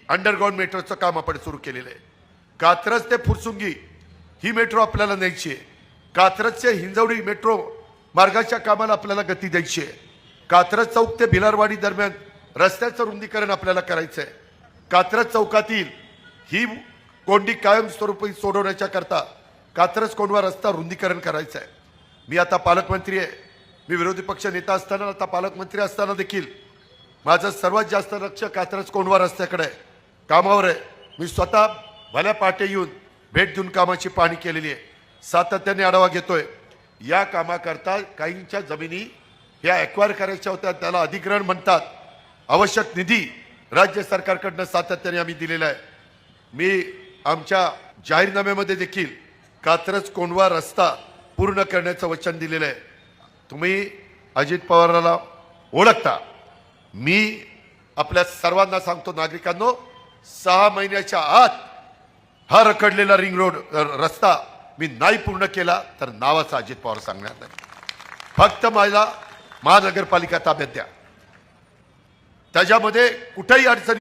Underground मेट्रोचं काम आपण सुरू केलेलं आहे। कात्रज ते फुरसुंगी ही मेट्रो आपल्याला न्यायची आहे। कात्रज ते हिंजवडी मेट्रो मार्गाच्या कामाला आपल्याला गती द्यायची आहे। कात्रज चौक ते भिलारवाडी दरम्यान रस्त्याचं रुंदीकरण आपल्याला करायचं आहे। कात्रज चौकातील ही कोंडी कायमस्वरूपी सोडवण्याच्या करता कात्रज कोंढवा रस्ता रुंदीकरण करायचं आहे। मी आता पालकमंत्री आहे, मी विरोधी पक्ष नेता असताना आता पालकमंत्री असताना देखील माझं सर्वात जास्त लक्ष कात्रज कोंढवा रस्त्याकडे आहे, कामावर आहे। मी स्वतः भल्या पाटे येऊन भेट देऊन कामाची पाहणी केलेली आहे, सातत्याने आढावा घेतोय। या कामाकरता काहींच्या जमिनी ह्या ॲक्वायर करायच्या होत्या, त्याला अधिग्रहण म्हणतात। आवश्यक निधी राज्य सरकारकडनं सातत्याने आम्ही दिलेला आहे। मी आमच्या जाहीरनाम्यामध्ये देखील कात्रज कोंढवा रस्ता पूर्ण करण्याचं वचन दिलेलं आहे। तुम्ही अजित पवारांना ओळखता, मी आपल्या सर्वांना सांगतो, नागरिकांनो, 6 महिन्याच्या आत हा रखडलेला रिंग रोड रस्ता मी नाही पूर्ण केला तर नावाचा अजित पवार सांगणार नाही। फक्त मला महानगरपालिका ताब्यात द्या, त्याच्यामध्ये कुठेही अडचण